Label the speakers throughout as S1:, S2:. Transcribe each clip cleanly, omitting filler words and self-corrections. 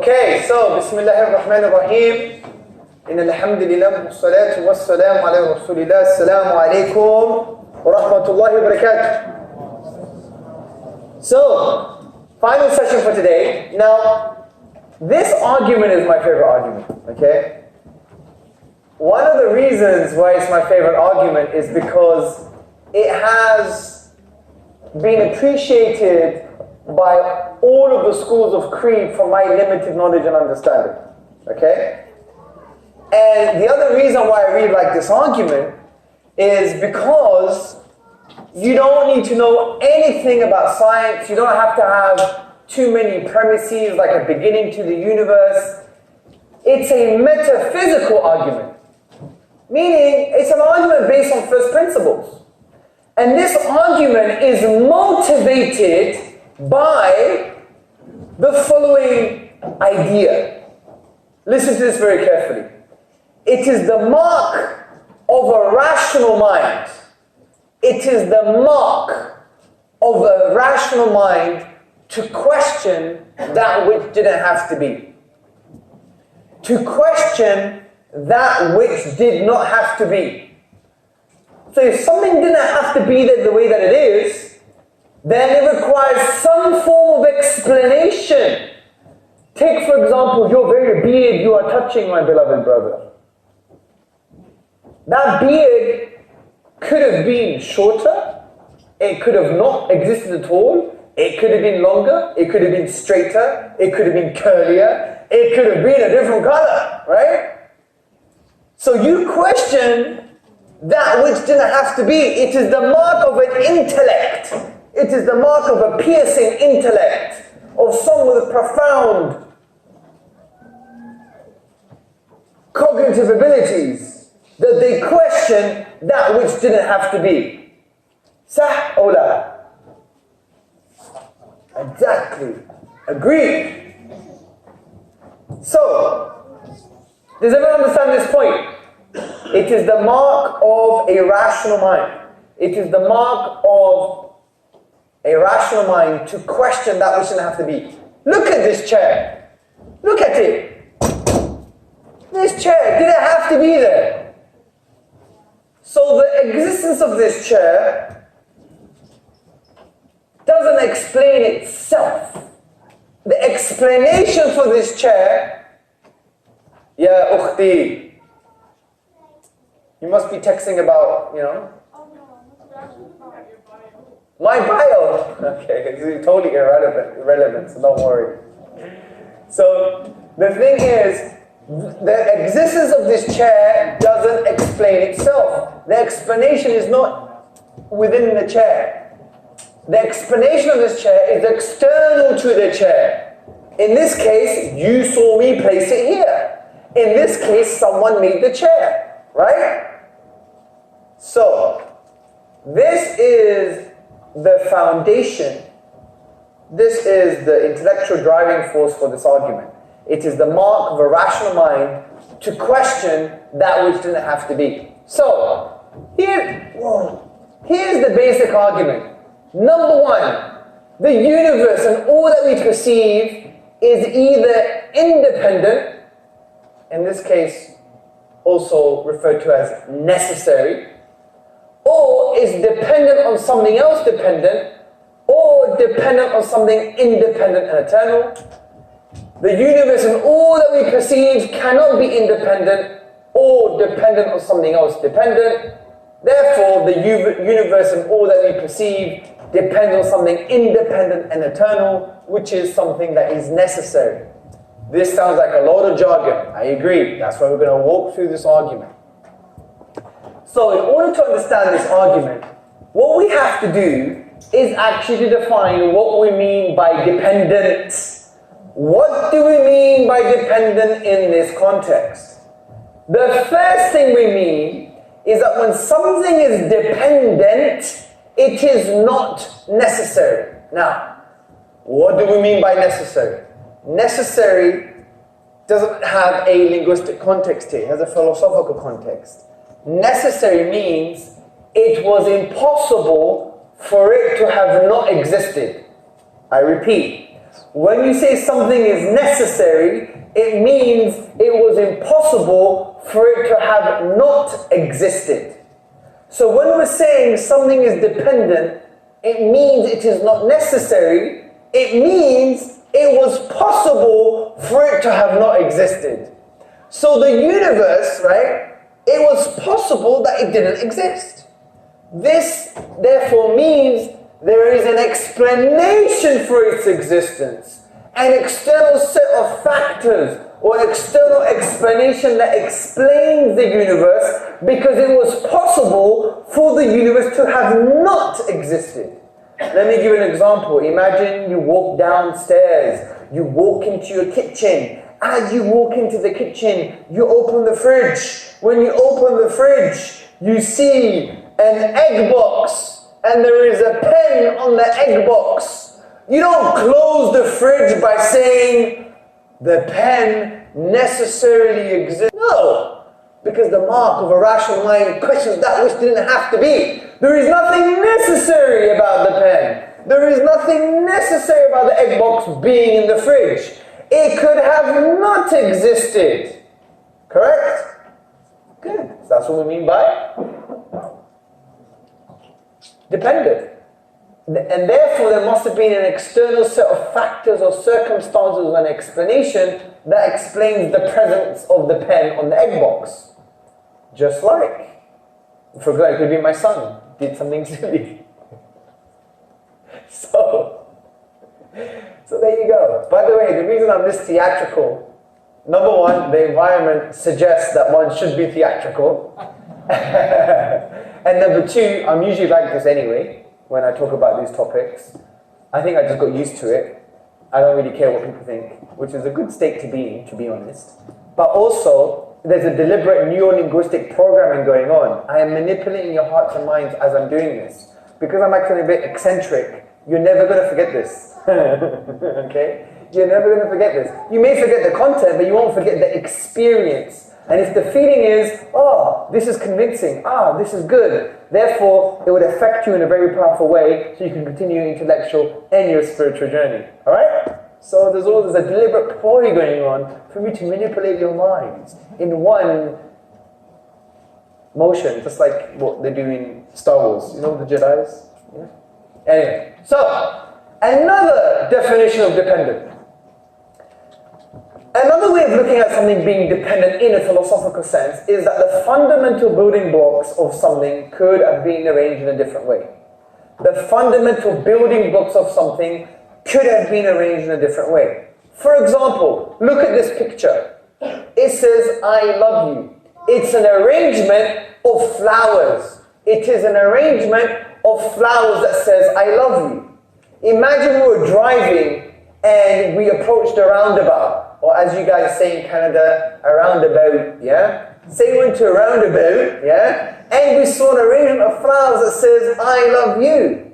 S1: Okay, so Bismillahir Rahmanir Rahim. Alhamdulillah, wassalatu wassalamu ala Rasulillah. Assalamu alaikum wa rahmatullahi wa barakatuh. So, final session for today. Now, this argument is my favorite argument, okay? One of the reasons why it's my favorite argument is because it has been appreciated by all of the schools of creed from my limited knowledge and understanding, okay? And the other reason why I really like this argument is because you don't need to know anything about science. You don't have to have too many premises like a beginning to the universe. It's a metaphysical argument, meaning it's an argument based on first principles. And this argument is motivated by the following idea. Listen to this very carefully. It is the mark of a rational mind. It is the mark of a rational mind to question that which didn't have to be. To question that which did not have to be. So if something didn't have to be there the way that it is, then it requires some form of explanation. Take, for example, your very beard you are touching, my beloved brother. That beard could have been shorter. It could have not existed at all. It could have been longer. It could have been straighter. It could have been curlier. It could have been a different color, right? So you question that which didn't have to be. It is the mark of an intellect. It is the mark of a piercing intellect, of someone with profound cognitive abilities, that they question that which didn't have to be. Sah or la? Exactly. Agreed. So, does everyone understand this point? It is the mark of a rational mind. It is the mark of a rational mind to question that which didn't have to be. Look at this chair. Look at it. This chair didn't have to be there. So the existence of this chair doesn't explain itself. The explanation for this chair, Ya ukhti, you must be texting about, my bio. Okay, it's totally irrelevant, so don't worry. So the thing is, the existence of this chair doesn't explain itself. The explanation is not within the chair. The explanation of this chair is external to the chair. In this case, you saw me place it here. In this case, someone made the chair, right? So, this is the foundation. This is the intellectual driving force for this argument. It is the mark of a rational mind to question that which didn't have to be. So, here's the basic argument. Number one, the universe and all that we perceive is either independent, in this case also referred to as necessary, or is dependent on something else dependent, or dependent on something independent and eternal. The universe and all that we perceive cannot be independent or dependent on something else dependent. Therefore, the universe and all that we perceive depends on something independent and eternal, which is something that is necessary. This sounds like a lot of jargon. I agree. That's why we're going to walk through this argument. So in order to understand this argument, what we have to do is actually define what we mean by dependent. What do we mean by dependent in this context? The first thing we mean is that when something is dependent, it is not necessary. Now, what do we mean by necessary? Necessary doesn't have a linguistic context here, it has a philosophical context. Necessary means it was impossible for it to have not existed. I repeat, when you say something is necessary, it means it was impossible for it to have not existed. So when we're saying something is dependent, it means it is not necessary. It means it was possible for it to have not existed. So the universe, right, it was possible that it didn't exist. This, therefore, means there is an explanation for its existence, an external set of factors, or an external explanation that explains the universe, because it was possible for the universe to have not existed. Let me give you an example. Imagine you walk downstairs, you walk into your kitchen. As you walk into the kitchen, you open the fridge. When you open the fridge, you see an egg box, and there is a pen on the egg box. You don't close the fridge by saying, the pen necessarily exists. No, because the mark of a rational mind questions that which didn't have to be. There is nothing necessary about the pen. There is nothing necessary about the egg box being in the fridge. It could have not existed. Correct? Good. So that's what we mean by dependent. And therefore there must have been an external set of factors or circumstances or an explanation that explains the presence of the pen on the egg box. Just like, for example, it could be my son did something silly. So there you go. By the way, the reason I'm this theatrical, number one, the environment suggests that one should be theatrical. And number two, I'm usually like this anyway, when I talk about these topics. I think I just got used to it. I don't really care what people think, which is a good state to be in, to be honest. But also, there's a deliberate neuro-linguistic programming going on. I am manipulating your hearts and minds as I'm doing this. Because I'm actually a bit eccentric, you're never going to forget this. Okay? You're never going to forget this. You may forget the content, but you won't forget the experience. And if the feeling is, oh, this is convincing, this is good, therefore it would affect you in a very powerful way so you can continue your intellectual and your spiritual journey. Alright? So there's a deliberate ploy going on for me to manipulate your minds in one motion, just like what they do in Star Wars. You know the Jedis? Yeah? Anyway, so another definition of dependent. Another way of looking at something being dependent in a philosophical sense is that the fundamental building blocks of something could have been arranged in a different way. The fundamental building blocks of something could have been arranged in a different way. For example, look at this picture. It says, I love you. It's an arrangement of flowers. It is an arrangement of flowers that says, I love you. Imagine we were driving and we approached a roundabout. Or as you guys say in Canada, a roundabout, yeah? Say we went to a roundabout, yeah? And we saw an arrangement of flowers that says, I love you.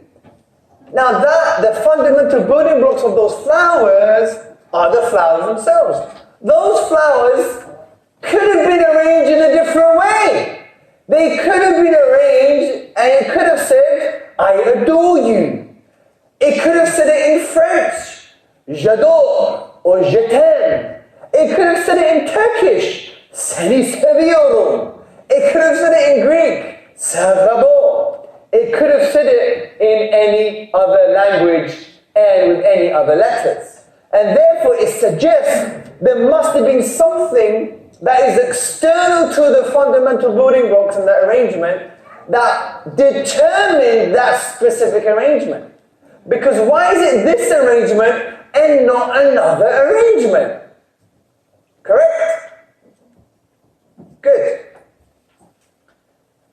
S1: Now the fundamental building blocks of those flowers are the flowers themselves. Those flowers could have been arranged in a different way. They could have been arranged and it could have said, I adore you. It could have said it in French, j'adore. Or je t'aime. It could have said it in Turkish, seni seviyorum. It could have said it in Greek, sagrabo. It could have said it in any other language and with any other letters. And therefore it suggests there must have been something that is external to the fundamental building blocks in that arrangement that determined that specific arrangement. Because why is it this arrangement and not another arrangement? Correct? Good.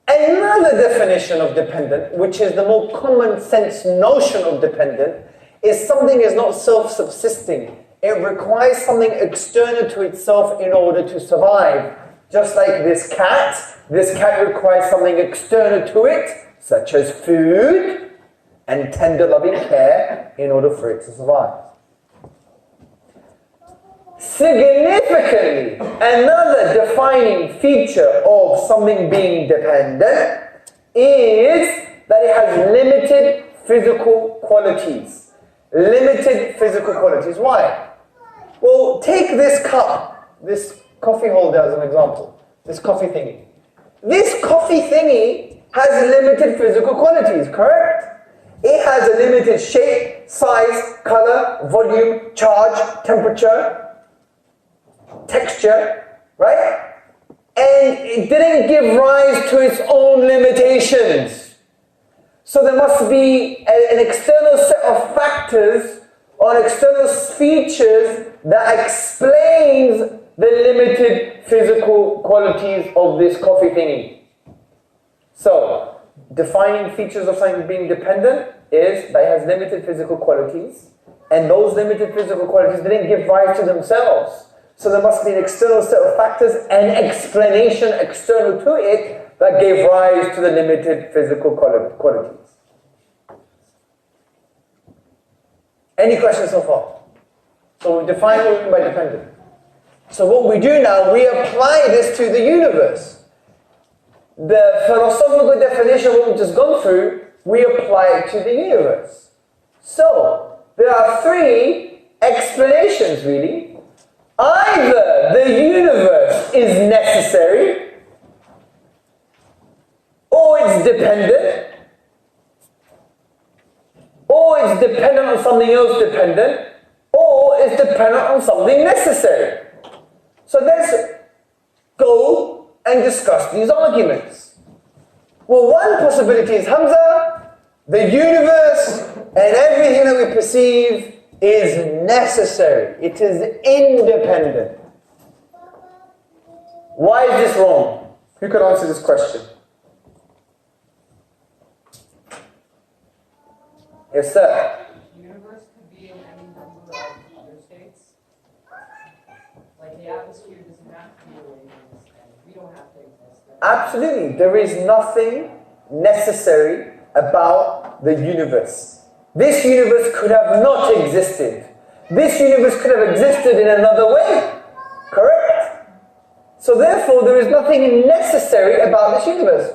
S1: Another definition of dependent, which is the more common sense notion of dependent, is something is not self-subsisting. It requires something external to itself in order to survive. Just like this cat requires something external to it, such as food and tender loving care in order for it to survive. Significantly, another defining feature of something being dependent is that it has limited physical qualities. limited physical qualities. Why? Well, take this cup, this coffee holder as an example, this coffee thingy. This coffee thingy has limited physical qualities, correct? It has a limited shape, size, color, volume, charge, temperature, texture, right? And it didn't give rise to its own limitations. So there must be an external set of factors or external features that explains the limited physical qualities of this coffee thingy. So, defining features of something being dependent is that it has limited physical qualities, and those limited physical qualities didn't give rise to themselves. So there must be an external set of factors and explanation external to it that gave rise to the limited physical qualities. Any questions so far? So we define what we mean by dependent. So what we do now, we apply this to the universe. The philosophical definition of what we've just gone through, we apply it to the universe. So, there are three explanations really. Either the universe is necessary, or it's dependent, or it's dependent on something else dependent, or it's dependent on something necessary. So let's go and discuss these arguments. Well, one possibility is, Hamza, the universe and everything that we perceive is necessary. It is independent. Why is this wrong? Who could answer this question? Yes, sir.
S2: The universe could be in any number of other states. Like the atmosphere doesn't have to be the way it is, and we don't have to exist.
S1: Absolutely. There is nothing necessary about the universe. This universe could have not existed. This universe could have existed in another way. Correct? So therefore, there is nothing necessary about this universe.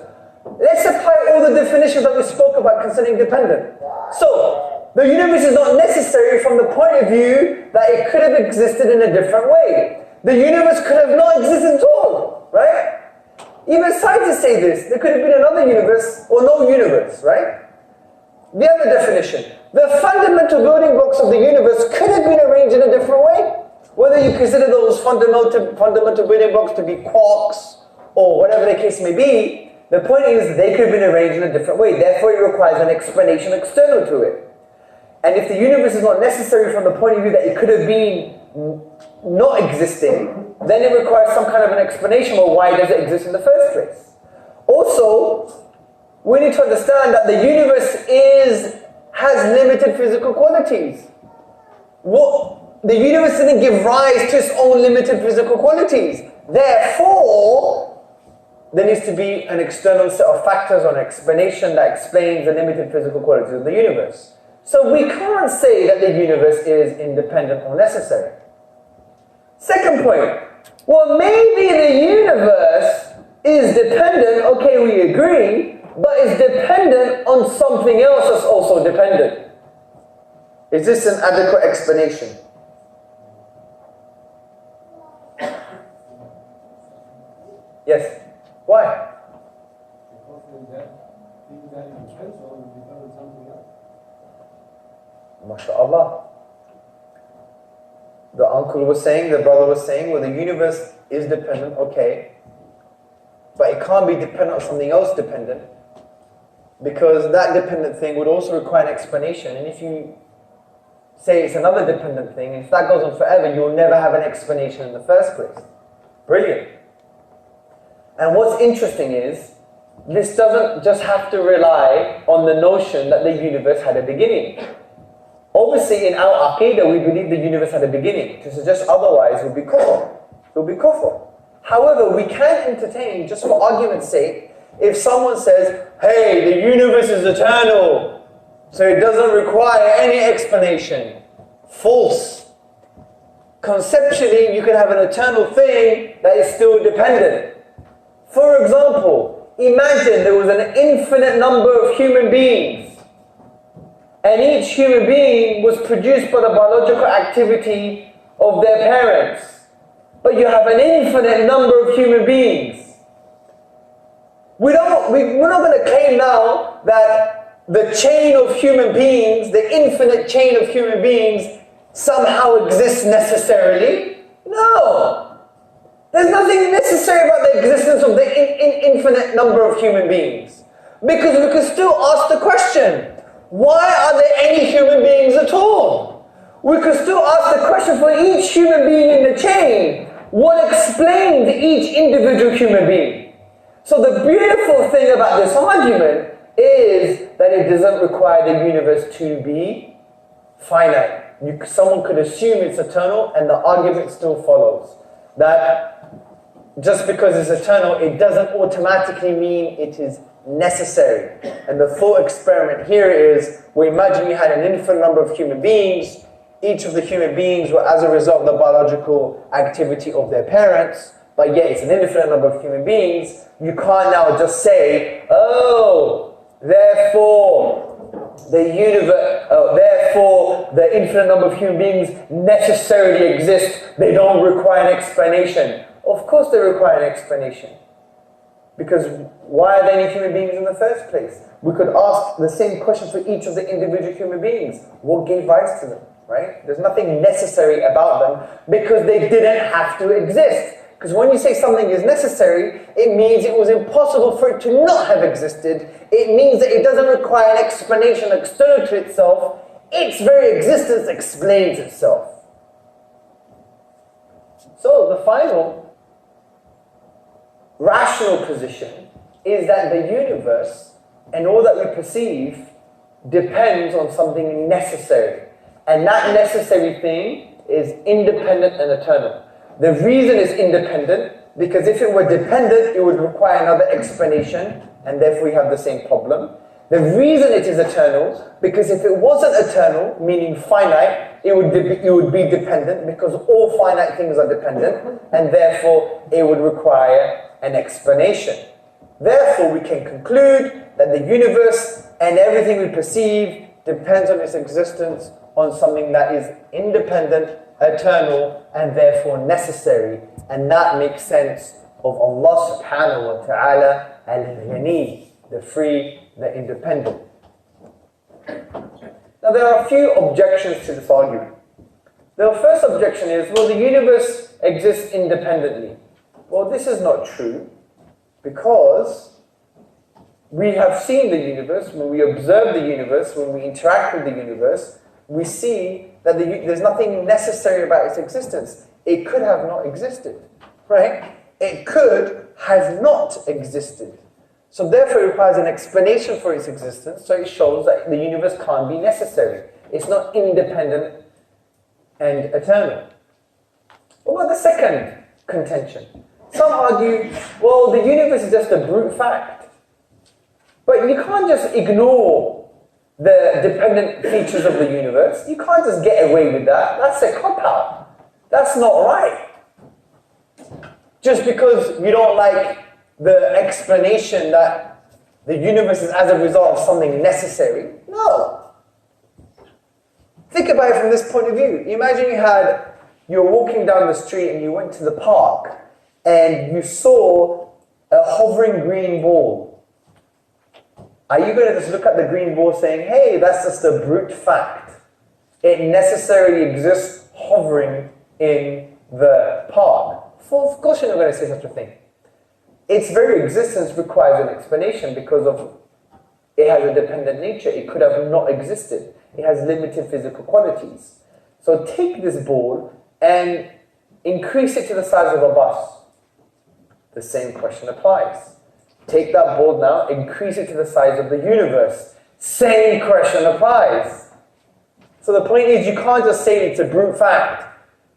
S1: Let's apply all the definitions that we spoke about concerning dependent. So, the universe is not necessary from the point of view that it could have existed in a different way. The universe could have not existed at all, right? Even scientists say this. There could have been another universe or no universe, right? The other definition. The fundamental building blocks of the universe could have been arranged in a different way. Whether you consider those fundamental building blocks to be quarks or whatever the case may be, the point is they could have been arranged in a different way. Therefore, it requires an explanation external to it. And if the universe is not necessary from the point of view that it could have been not existing, then it requires some kind of an explanation of why does it exist in the first place. Also, we need to understand that the universe has limited physical qualities. The universe didn't give rise to its own limited physical qualities. Therefore, there needs to be an external set of factors or an explanation that explains the limited physical qualities of the universe. So we can't say that the universe is independent or necessary. Second point, well, maybe the universe is dependent, okay, we agree, but is dependent on something else that's also dependent. Is this an adequate explanation? Yes. Why?
S3: Because things that are essential will become something else.
S1: MashaAllah. The uncle was saying, the brother was saying, well, the universe is dependent, okay, but it can't be dependent on something else dependent, because that dependent thing would also require an explanation. And if you say it's another dependent thing, if that goes on forever, you'll never have an explanation in the first place. Brilliant. And what's interesting is, this doesn't just have to rely on the notion that the universe had a beginning. Obviously, in our aqidah, we believe the universe had a beginning. To suggest otherwise would be kufr. It would be kufr. However, we can entertain, just for argument's sake, if someone says, hey, the universe is eternal, so it doesn't require any explanation. False. Conceptually, you can have an eternal thing that is still dependent. For example, imagine there was an infinite number of human beings. and each human being was produced by the biological activity of their parents. But you have an infinite number of human beings. We're not going to claim now that the chain of human beings, the infinite chain of human beings, somehow exists necessarily. No. There's nothing necessary about the existence of the infinite number of human beings. Because we can still ask the question, why are there any human beings at all? We could still ask the question for each human being in the chain, what explains each individual human being? So the beautiful thing about this argument is that it doesn't require the universe to be finite. Someone could assume it's eternal and the argument still follows. That just because it's eternal, it doesn't automatically mean it is necessary. And the thought experiment here is, we imagine you had an infinite number of human beings. Each of the human beings were as a result of the biological activity of their parents. But yet it's an infinite number of human beings. You can't now just say, oh, therefore the infinite number of human beings necessarily exist. They don't require an explanation. Of course they require an explanation. Because why are there any human beings in the first place? We could ask the same question for each of the individual human beings. What gave rise to them, right? There's nothing necessary about them because they didn't have to exist. Because when you say something is necessary, it means it was impossible for it to not have existed. It means that it doesn't require an explanation external to itself. Its very existence explains itself. So the final rational position is that the universe and all that we perceive depends on something necessary. And that necessary thing is independent and eternal. The reason it's independent, because if it were dependent, it would require another explanation, and therefore we have the same problem. The reason it is eternal, because if it wasn't eternal, meaning finite, it would be dependent, because all finite things are dependent, and therefore it would require an explanation. Therefore, we can conclude that the universe and everything we perceive depends on its existence on something that is independent, eternal, and therefore necessary. And that makes sense of Allah subhanahu wa ta'ala al-Ghani, the free, the independent. Now there are a few objections to this argument. The first objection is, well, the universe exists independently. Well, this is not true, because we have seen the universe, when we observe the universe, when we interact with the universe, we see that there's nothing necessary about its existence. It could have not existed, right? It could have not existed. So therefore it requires an explanation for its existence, so it shows that the universe can't be necessary. It's not independent and eternal. What about the second contention? Some argue, well, the universe is just a brute fact. But you can't just ignore the dependent features of the universe. You can't just get away with that. That's a cop-out. That's not right. Just because you don't like the explanation that the universe is as a result of something necessary. No. Think about it from this point of view. Imagine you're walking down the street and you went to the park and you saw a hovering green ball. Are you going to just look at the green ball saying, hey, that's just a brute fact? It necessarily exists hovering in the park. Of course you're not going to say such a thing. Its very existence requires an explanation because of it has a dependent nature. It could have not existed. It has limited physical qualities. So take this ball and increase it to the size of a bus. The same question applies. Take that ball now, increase it to the size of the universe. Same question applies. So the point is, you can't just say it's a brute fact,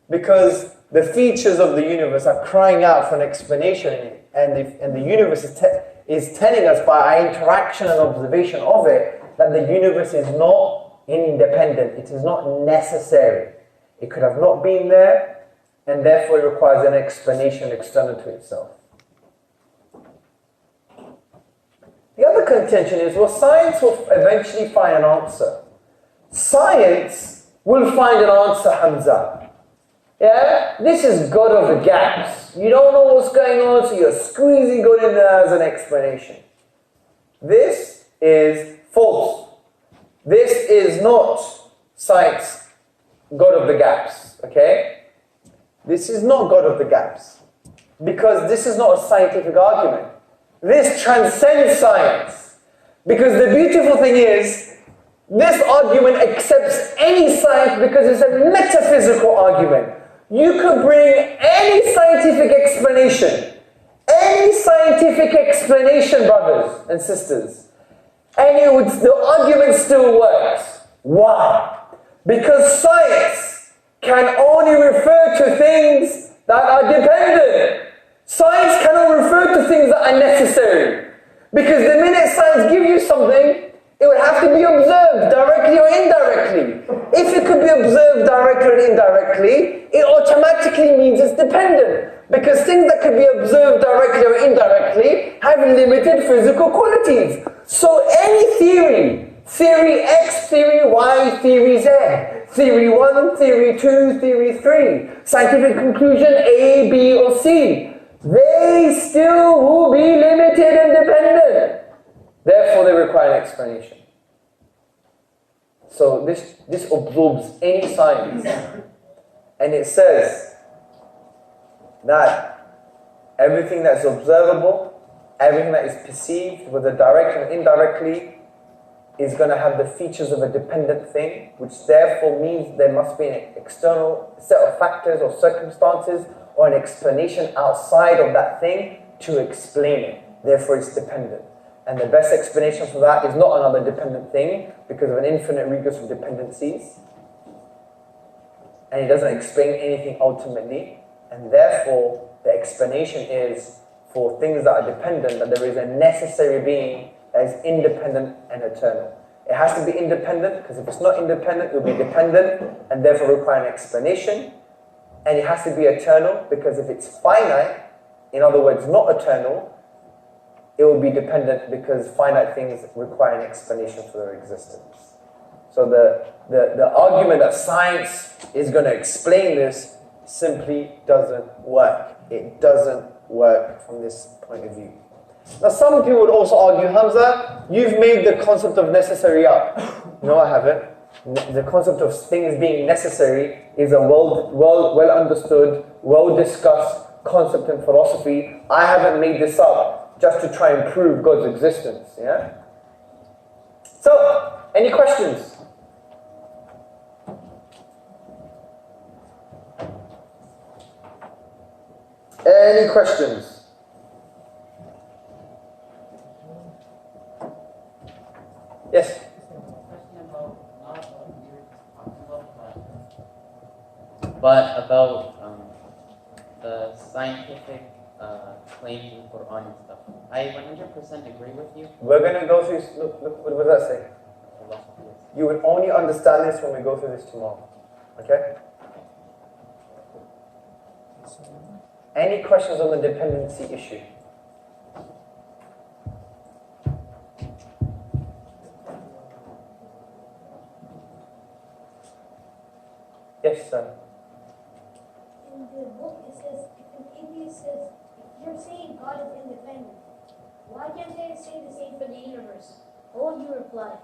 S1: because the features of the universe are crying out for an explanation, and the universe is telling us by our interaction and observation of it that the universe is not independent, it is not necessary. It could have not been there, and therefore it requires an explanation external to itself. The other contention is, well, science will eventually find an answer. Science will find an answer, Hamza. Yeah? This is God of the gaps. You don't know what's going on, so you're squeezing God in there as an explanation. This is false. This is not science, God of the gaps. Okay? This is not God of the gaps. Because this is not a scientific argument. This transcends science. Because the beautiful thing is, this argument accepts any science because it's a metaphysical argument. You could bring any scientific explanation, brothers and sisters, and the argument still works. Why? Because science can only refer to things that are dependent. Science cannot refer to things that are necessary. Because the minute science gives you something, it would have to be observed directly or indirectly. If it could be observed directly or indirectly, it automatically means it's dependent. Because things that could be observed directly or indirectly have limited physical qualities. So any theory X, theory Y, theory Z, theory 1, theory 2, theory 3, scientific conclusion A, B, or C, they still will be limited and dependent. Therefore, they require an explanation. So this absorbs any science. And it says that everything that's observable, everything that is perceived, whether directly or indirectly, is going to have the features of a dependent thing, which therefore means there must be an external set of factors or circumstances or an explanation outside of that thing to explain it. Therefore, it's dependent. And the best explanation for that is not another dependent thing because of an infinite regress of dependencies. And it doesn't explain anything ultimately. And therefore, the explanation is for things that are dependent, that there is a necessary being that is independent and eternal. It has to be independent because if it's not independent, it will be dependent and therefore require an explanation. And it has to be eternal because if it's finite, in other words, not eternal, it will be dependent because finite things require an explanation for their existence. So the argument that science is going to explain this simply doesn't work. It doesn't work from this point of view. Now some people would also argue, Hamza, you've made the concept of necessary up. No, I haven't. The concept of things being necessary is a well understood, well discussed concept in philosophy. I haven't made this up just to try and prove God's existence, yeah? So, any questions? Any questions? Yes?
S4: But about the scientific claims in the Quran and stuff. I 100% agree with you.
S1: We're going to go through, look, what does that say? You will only understand this when we go through this tomorrow. Okay? Any questions on the dependency issue? Yes, sir.
S5: In the book it says, if an atheist says, if you're saying God is independent, why can't they say the same for the universe? What would you reply?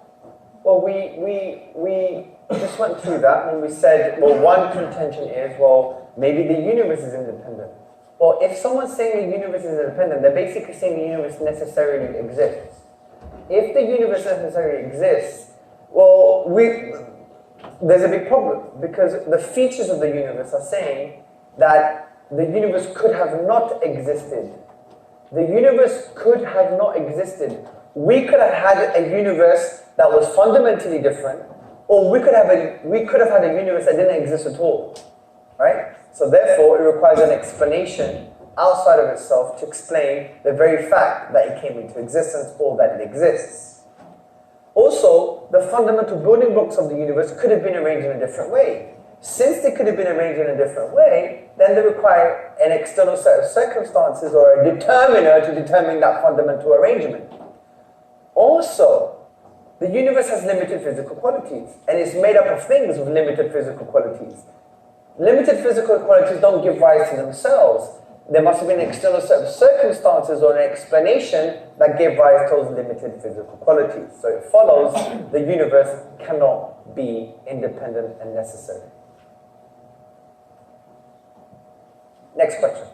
S1: Well, we just went through that when we said, well, one contention is, well, maybe the universe is independent. Well, if someone's saying the universe is independent, they're basically saying the universe necessarily exists. If the universe necessarily exists, well, there's a big problem because the features of the universe are saying that the universe could have not existed. The universe could have not existed. We could have had a universe that was fundamentally different, or we could have had a universe that didn't exist at all, right? So therefore, it requires an explanation outside of itself to explain the very fact that it came into existence or that it exists. Also, the fundamental building blocks of the universe could have been arranged in a different way. Since they could have been arranged in a different way, then they require an external set of circumstances or a determiner to determine that fundamental arrangement. Also, The universe has limited physical qualities, and it's made up of things with limited physical qualities. Limited physical qualities don't give rise to themselves. There must have been an external set of circumstances or an explanation that gave rise to those limited physical qualities. So it follows the universe cannot be independent and necessary. Next question.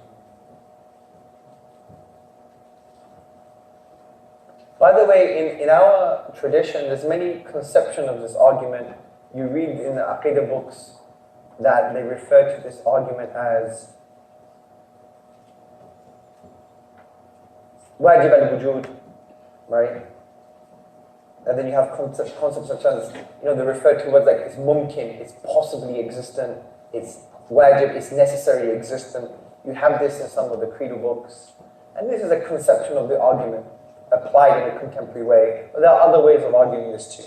S1: By the way, in our tradition, there's many conceptions of this argument. You read in the Aqidah books that they refer to this argument as wajib al-wujud, right? And then you have concepts such as, they refer to words like it's mumkin, it's possibly existent, it's wajib, it's necessarily existent. You have this in some of the creedal books. And this is a conception of the argument applied in a contemporary way. But there are other ways of arguing this too.